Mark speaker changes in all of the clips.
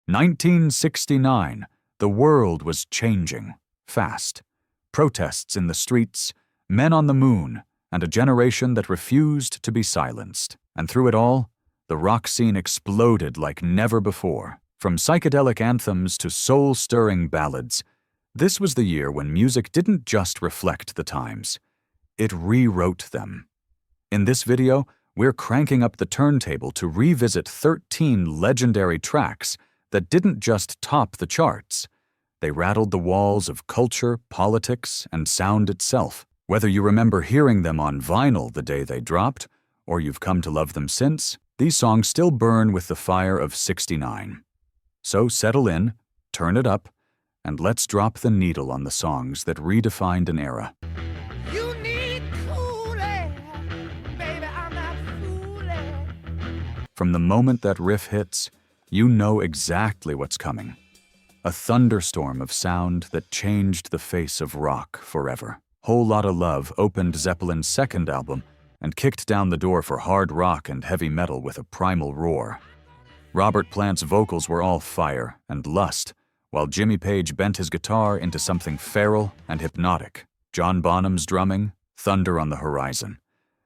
Speaker 1: 1969. The world was changing. Fast. Protests in the streets, men on the moon, and a generation that refused to be silenced. And through it all, the rock scene exploded like never before. From psychedelic anthems to soul-stirring ballads, this was the year when music didn't just reflect the times. It rewrote them. In this video, we're cranking up the turntable to revisit 13 legendary tracks that didn't just top the charts. They rattled the walls of culture, politics, and sound itself. Whether you remember hearing them on vinyl the day they dropped, or you've come to love them since, these songs still burn with the fire of '69. So settle in, turn it up, and let's drop the needle on the songs that redefined an era.
Speaker 2: You need cool air, baby, I'm not fooling.
Speaker 1: From the moment that riff hits, you know exactly what's coming. A thunderstorm of sound that changed the face of rock forever. Whole Lotta Love opened Zeppelin's second album and kicked down the door for hard rock and heavy metal with a primal roar. Robert Plant's vocals were all fire and lust, while Jimmy Page bent his guitar into something feral and hypnotic. John Bonham's drumming, thunder on the horizon.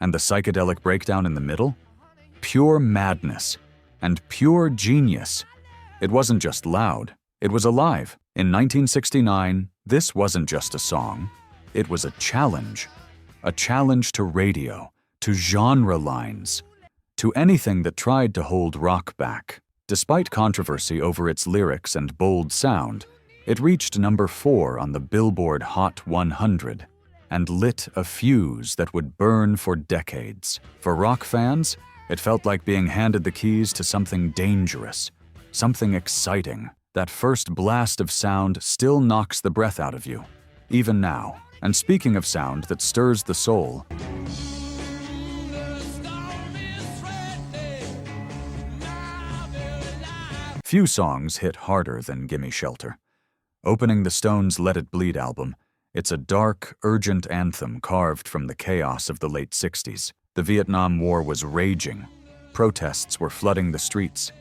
Speaker 1: And the psychedelic breakdown in the middle? Pure madness and pure genius. It wasn't just loud, it was alive. In 1969, this wasn't just a song, it was a challenge to radio, to genre lines, to anything that tried to hold rock back. Despite controversy over its lyrics and bold sound, it reached number 4 on the Billboard Hot 100 and lit a fuse that would burn for decades. For rock fans, it felt like being handed the keys to something dangerous, something exciting. That first blast of sound still knocks the breath out of you, even now. And speaking of sound that stirs the soul, few songs hit harder than Gimme Shelter. Opening the Stones' Let It Bleed album, it's a dark, urgent anthem carved from the chaos of the late '60s. The Vietnam War was raging. Protests were flooding the streets.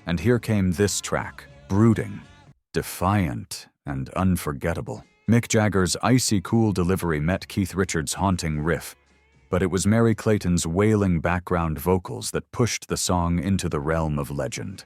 Speaker 1: And here came this track, brooding, defiant, and unforgettable. Mick Jagger's icy cool delivery met Keith Richards' haunting riff, but it was Merry Clayton's wailing background vocals that pushed the song into the realm of legend.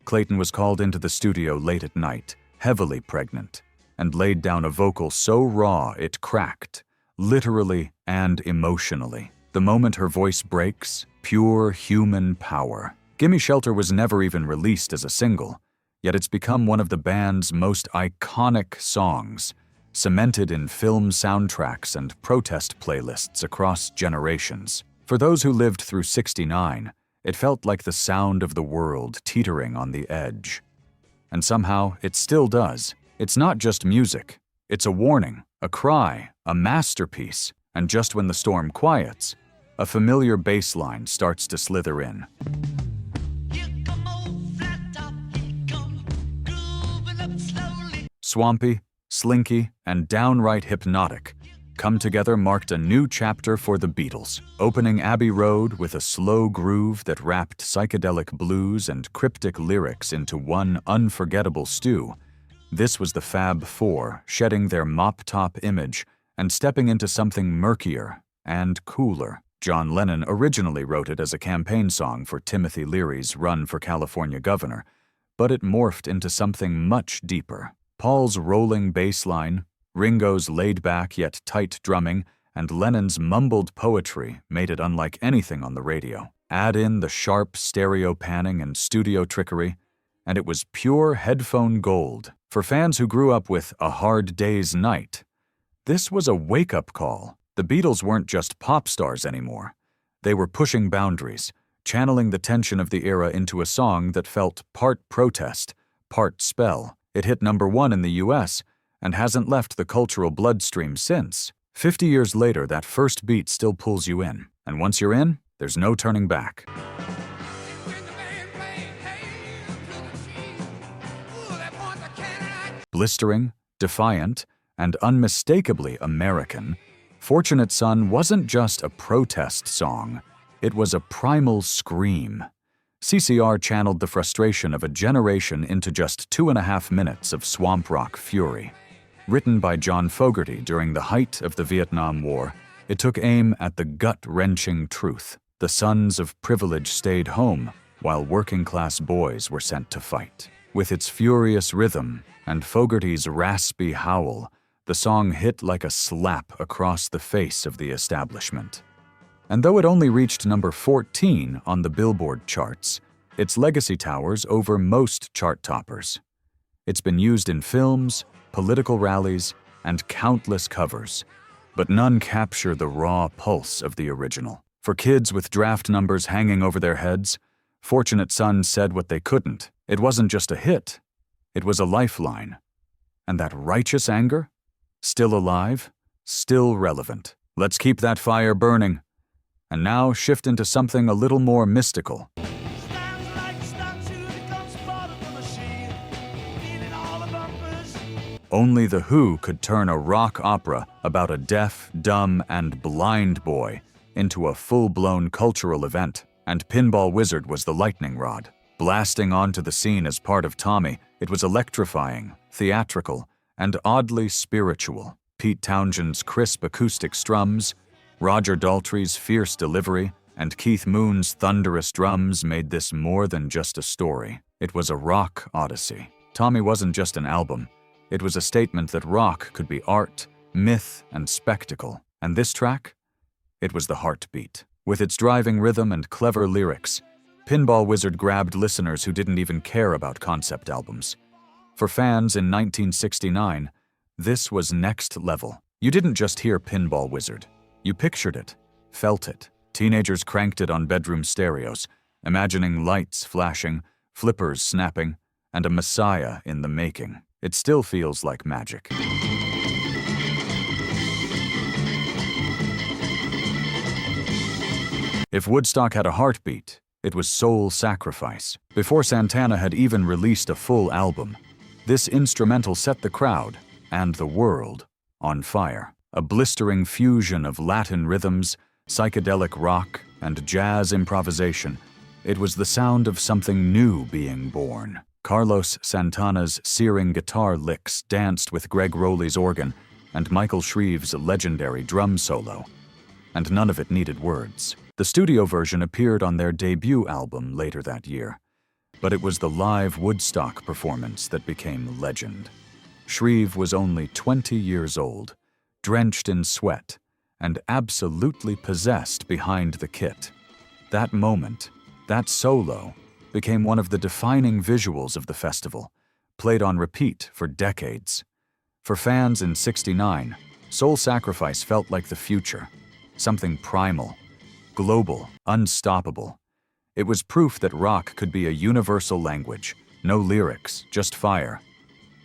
Speaker 1: Clayton was called into the studio late at night, heavily pregnant, and laid down a vocal so raw it cracked, literally and emotionally. The moment her voice breaks, pure human power. Gimme Shelter was never even released as a single, yet it's become one of the band's most iconic songs, cemented in film soundtracks and protest playlists across generations. For those who lived through '69, it felt like the sound of the world teetering on the edge. And somehow, it still does. It's not just music. It's a warning, a cry, a masterpiece. And just when the storm quiets, a familiar bass line starts to slither in. Swampy, slinky, and downright hypnotic, Come Together marked a new chapter for the Beatles, opening Abbey Road with a slow groove that wrapped psychedelic blues and cryptic lyrics into one unforgettable stew. This was the Fab Four shedding their mop-top image and stepping into something murkier and cooler. John Lennon originally wrote it as a campaign song for Timothy Leary's run for California governor, but it morphed into something much deeper. Paul's rolling bass line, Ringo's laid-back yet tight drumming, and Lennon's mumbled poetry made it unlike anything on the radio. Add in the sharp stereo panning and studio trickery, and it was pure headphone gold. For fans who grew up with A Hard Day's Night, this was a wake-up call. The Beatles weren't just pop stars anymore. They were pushing boundaries, channeling the tension of the era into a song that felt part protest, part spell. It hit number 1 in the US, and hasn't left the cultural bloodstream since. 50 years later, that first beat still pulls you in. And once you're in, there's no turning back. Blistering, defiant, and unmistakably American, Fortunate Son wasn't just a protest song. It was a primal scream. CCR channeled the frustration of a generation into just 2.5 minutes of swamp rock fury. Written by John Fogerty during the height of the Vietnam War, it took aim at the gut-wrenching truth. The sons of privilege stayed home, while working-class boys were sent to fight. With its furious rhythm and Fogerty's raspy howl, the song hit like a slap across the face of the establishment. And though it only reached number 14 on the Billboard charts, its legacy towers over most chart toppers. It's been used in films, political rallies, and countless covers, but none capture the raw pulse of the original. For kids with draft numbers hanging over their heads, Fortunate Son said what they couldn't. It wasn't just a hit, it was a lifeline. And that righteous anger? Still alive, still relevant. Let's keep that fire burning. And now shift into something a little more mystical. Only The Who could turn a rock opera about a deaf, dumb, and blind boy into a full-blown cultural event, and Pinball Wizard was the lightning rod. Blasting onto the scene as part of Tommy, it was electrifying, theatrical, and oddly spiritual. Pete Townshend's crisp acoustic strums, Roger Daltrey's fierce delivery, and Keith Moon's thunderous drums made this more than just a story. It was a rock odyssey. Tommy wasn't just an album. It was a statement that rock could be art, myth, and spectacle. And this track? It was the heartbeat. With its driving rhythm and clever lyrics, Pinball Wizard grabbed listeners who didn't even care about concept albums. For fans in 1969, this was next level. You didn't just hear Pinball Wizard. You pictured it, felt it. Teenagers cranked it on bedroom stereos, imagining lights flashing, flippers snapping, and a messiah in the making. It still feels like magic. If Woodstock had a heartbeat, it was Soul Sacrifice. Before Santana had even released a full album, this instrumental set the crowd, and the world, on fire. A blistering fusion of Latin rhythms, psychedelic rock, and jazz improvisation. It was the sound of something new being born. Carlos Santana's searing guitar licks danced with Greg Rowley's organ and Michael Shreve's legendary drum solo. And none of it needed words. The studio version appeared on their debut album later that year, but it was the live Woodstock performance that became legend. Shreve was only 20 years old, drenched in sweat, and absolutely possessed behind the kit. That moment, that solo, became one of the defining visuals of the festival, played on repeat for decades. For fans in '69, Soul Sacrifice felt like the future, something primal, global, unstoppable. It was proof that rock could be a universal language, no lyrics, just fire.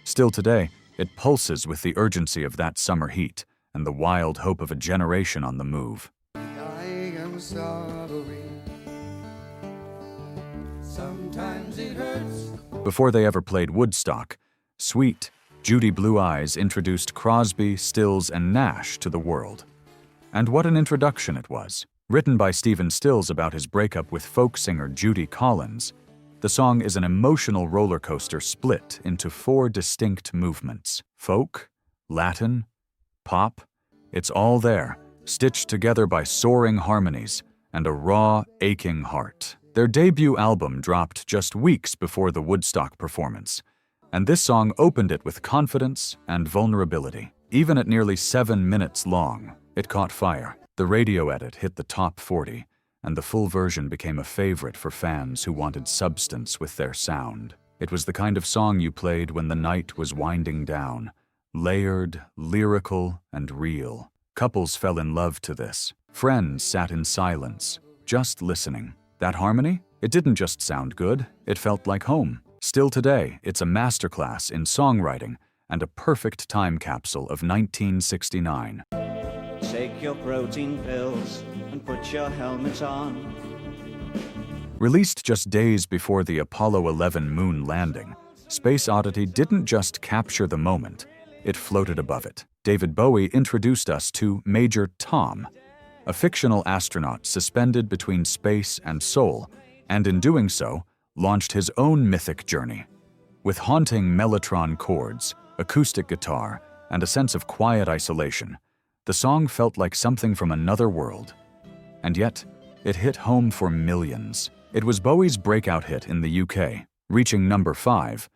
Speaker 1: Still today, it pulses with the urgency of that summer heat and the wild hope of a generation on the move.
Speaker 2: I am sorry. Sometimes it hurts.
Speaker 1: Before they ever played Woodstock, Sweet, Judy Blue Eyes introduced Crosby, Stills, and Nash to the world. And what an introduction it was. Written by Stephen Stills about his breakup with folk singer Judy Collins, the song is an emotional roller coaster split into 4 distinct movements. Folk, Latin, pop, it's all there, stitched together by soaring harmonies and a raw, aching heart. Their debut album dropped just weeks before the Woodstock performance, and this song opened it with confidence and vulnerability. Even at nearly 7 minutes long, it caught fire. The radio edit hit the top 40, and the full version became a favorite for fans who wanted substance with their sound. It was the kind of song you played when the night was winding down, layered, lyrical, and real. Couples fell in love to this. Friends sat in silence, just listening. That harmony? It didn't just sound good, it felt like home. Still today, it's a masterclass in songwriting and a perfect time capsule of 1969.
Speaker 3: Take your protein pills and put your helmet on.
Speaker 1: Released just days before the Apollo 11 moon landing, Space Oddity didn't just capture the moment, it floated above it. David Bowie introduced us to Major Tom, a fictional astronaut suspended between space and soul, and in doing so, launched his own mythic journey. With haunting mellotron chords, acoustic guitar, and a sense of quiet isolation, the song felt like something from another world. And yet, it hit home for millions. It was Bowie's breakout hit in the UK, reaching number 5,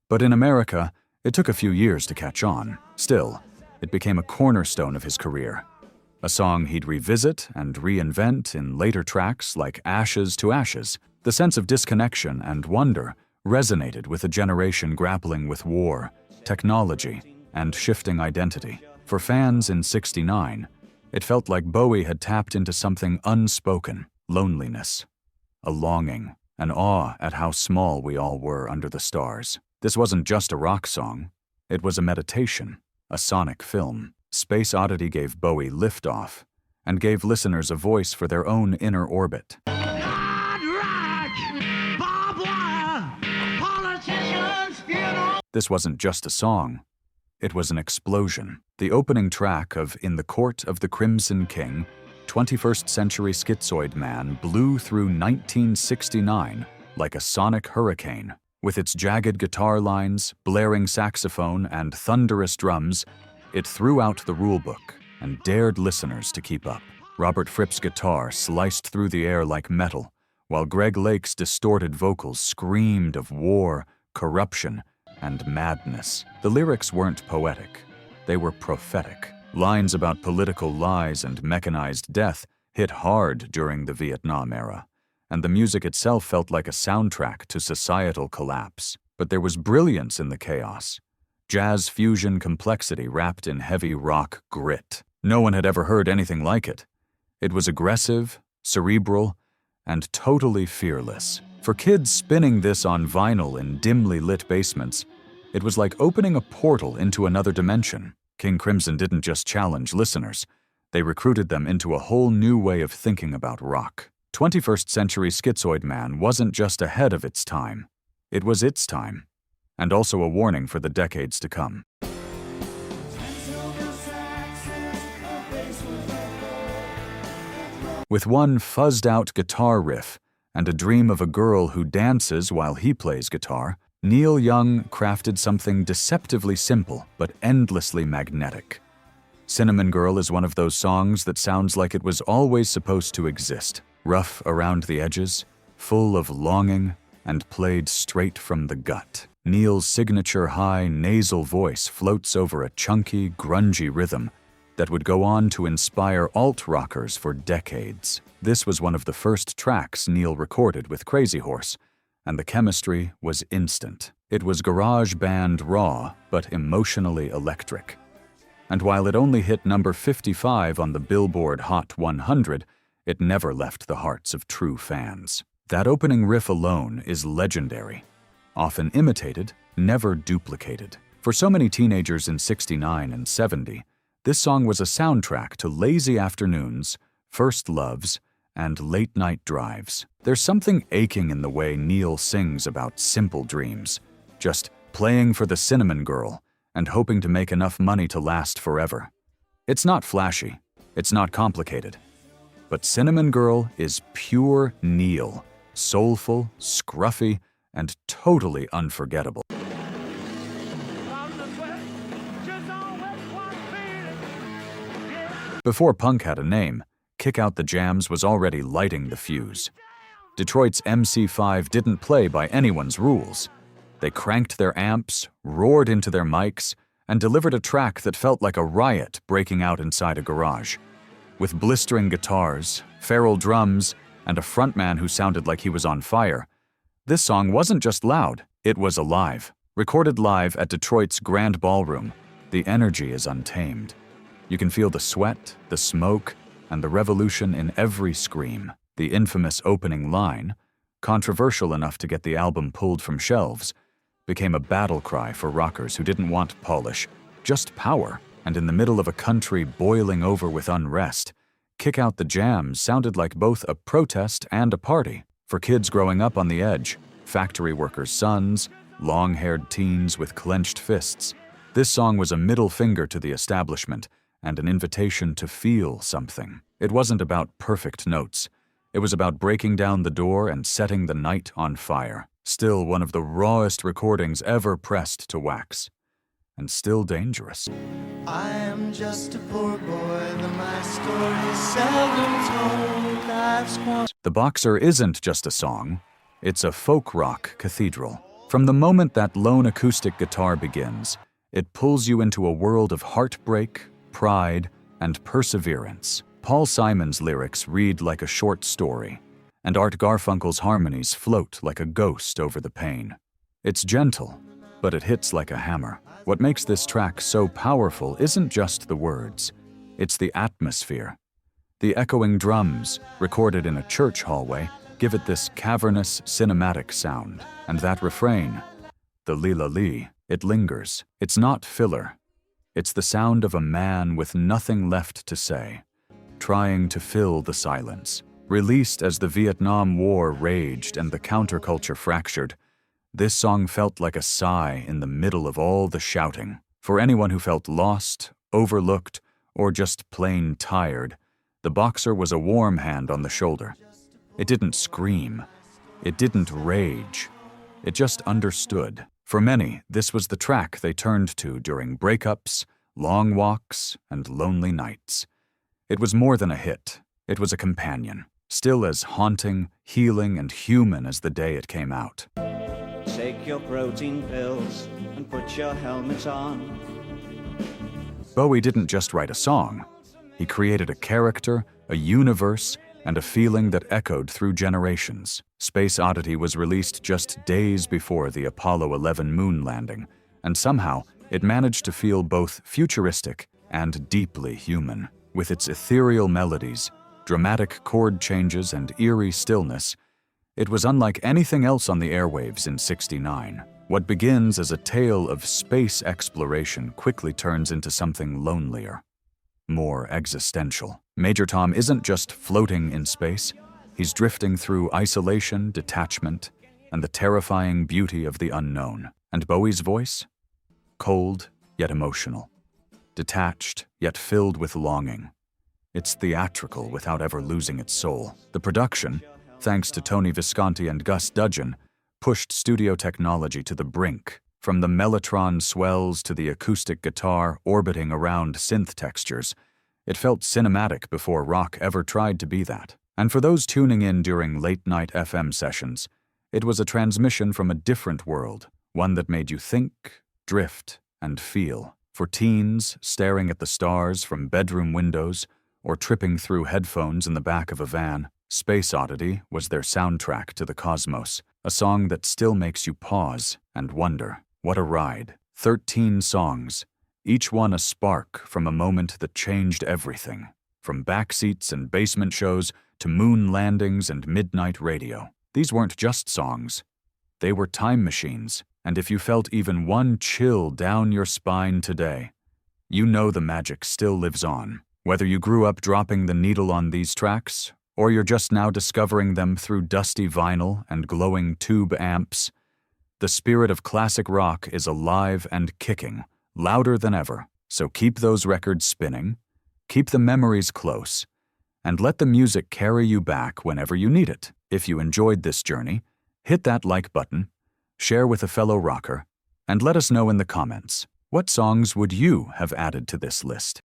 Speaker 1: but in America, it took a few years to catch on. Still, it became a cornerstone of his career. A song he'd revisit and reinvent in later tracks like Ashes to Ashes. The sense of disconnection and wonder resonated with a generation grappling with war, technology, and shifting identity. For fans in '69, it felt like Bowie had tapped into something unspoken: loneliness, a longing, an awe at how small we all were under the stars. This wasn't just a rock song, it was a meditation, a sonic film. Space Oddity gave Bowie liftoff and gave listeners a voice for their own inner orbit. This wasn't just a song, it was an explosion. The opening track of In the Court of the Crimson King, 21st Century Schizoid Man blew through 1969 like a sonic hurricane. With its jagged guitar lines, blaring saxophone, and thunderous drums, it threw out the rulebook and dared listeners to keep up. Robert Fripp's guitar sliced through the air like metal, while Greg Lake's distorted vocals screamed of war, corruption, and madness. The lyrics weren't poetic, they were prophetic. Lines about political lies and mechanized death hit hard during the Vietnam era, and the music itself felt like a soundtrack to societal collapse. But there was brilliance in the chaos. Jazz fusion complexity wrapped in heavy rock grit. No one had ever heard anything like it. It was aggressive, cerebral, and totally fearless. For kids spinning this on vinyl in dimly lit basements, it was like opening a portal into another dimension. King Crimson didn't just challenge listeners, they recruited them into a whole new way of thinking about rock. 21st Century Schizoid Man wasn't just ahead of its time, it was its time, and also a warning for the decades to come. With one fuzzed-out guitar riff and a dream of a girl who dances while he plays guitar, Neil Young crafted something deceptively simple but endlessly magnetic. Cinnamon Girl is one of those songs that sounds like it was always supposed to exist, rough around the edges, full of longing, and played straight from the gut. Neil's signature high nasal voice floats over a chunky, grungy rhythm that would go on to inspire alt-rockers for decades. This was one of the first tracks Neil recorded with Crazy Horse, and the chemistry was instant. It was garage band raw, but emotionally electric. And while it only hit number 55 on the Billboard Hot 100, it never left the hearts of true fans. That opening riff alone is legendary, often imitated, never duplicated. For so many teenagers in '69 and '70, this song was a soundtrack to lazy afternoons, first loves, and late-night drives. There's something aching in the way Neil sings about simple dreams, just playing for the Cinnamon Girl and hoping to make enough money to last forever. It's not flashy, it's not complicated, but Cinnamon Girl is pure Neil, soulful, scruffy, and totally unforgettable. Before punk had a name, Kick Out the Jams was already lighting the fuse. Detroit's MC5 didn't play by anyone's rules. They cranked their amps, roared into their mics, and delivered a track that felt like a riot breaking out inside a garage. With blistering guitars, feral drums, and a frontman who sounded like he was on fire, this song wasn't just loud, it was alive. Recorded live at Detroit's Grand Ballroom, the energy is untamed. You can feel the sweat, the smoke, and the revolution in every scream. The infamous opening line, controversial enough to get the album pulled from shelves, became a battle cry for rockers who didn't want polish, just power. And in the middle of a country boiling over with unrest, Kick Out the Jams sounded like both a protest and a party. For kids growing up on the edge, factory workers' sons, long-haired teens with clenched fists, this song was a middle finger to the establishment and an invitation to feel something. It wasn't about perfect notes. It was about breaking down the door and setting the night on fire. Still one of the rawest recordings ever pressed to wax. And still dangerous.
Speaker 2: I am just a poor boy, though my story is seldom told. Life's
Speaker 1: The Boxer isn't just a song, it's a folk rock cathedral. From the moment that lone acoustic guitar begins, it pulls you into a world of heartbreak, pride, and perseverance. Paul Simon's lyrics read like a short story, and Art Garfunkel's harmonies float like a ghost over the pain. It's gentle, but it hits like a hammer. What makes this track so powerful isn't just the words, it's the atmosphere. The echoing drums, recorded in a church hallway, give it this cavernous, cinematic sound. And that refrain, the li-la-li, it lingers. It's not filler. It's the sound of a man with nothing left to say, trying to fill the silence. Released as the Vietnam War raged and the counterculture fractured, this song felt like a sigh in the middle of all the shouting. For anyone who felt lost, overlooked, or just plain tired, The Boxer was a warm hand on the shoulder. It didn't scream. It didn't rage. It just understood. For many, this was the track they turned to during breakups, long walks, and lonely nights. It was more than a hit. It was a companion, still as haunting, healing, and human as the day it came out.
Speaker 3: Take your protein pills and put your helmet on.
Speaker 1: Bowie didn't just write a song. He created a character, a universe, and a feeling that echoed through generations. Space Oddity was released just days before the Apollo 11 moon landing, and somehow it managed to feel both futuristic and deeply human. With its ethereal melodies, dramatic chord changes, and eerie stillness, it was unlike anything else on the airwaves in '69. What begins as a tale of space exploration quickly turns into something lonelier, more existential. Major Tom isn't just floating in space, he's drifting through isolation, detachment, and the terrifying beauty of the unknown. And Bowie's voice? Cold, yet emotional. Detached, yet filled with longing. It's theatrical without ever losing its soul. The production, thanks to Tony Visconti and Gus Dudgeon, pushed studio technology to the brink. From the mellotron swells to the acoustic guitar orbiting around synth textures, it felt cinematic before rock ever tried to be that. And for those tuning in during late-night FM sessions, it was a transmission from a different world, one that made you think, drift, and feel. For teens staring at the stars from bedroom windows or tripping through headphones in the back of a van, Space Oddity was their soundtrack to the cosmos, a song that still makes you pause and wonder. What a ride. 13 songs, each one a spark from a moment that changed everything, from backseats and basement shows to moon landings and midnight radio. These weren't just songs. They were time machines, and if you felt even one chill down your spine today, you know the magic still lives on. Whether you grew up dropping the needle on these tracks, or you're just now discovering them through dusty vinyl and glowing tube amps, the spirit of classic rock is alive and kicking, louder than ever. So keep those records spinning, keep the memories close, and let the music carry you back whenever you need it. If you enjoyed this journey, hit that like button, share with a fellow rocker, and let us know in the comments, what songs would you have added to this list?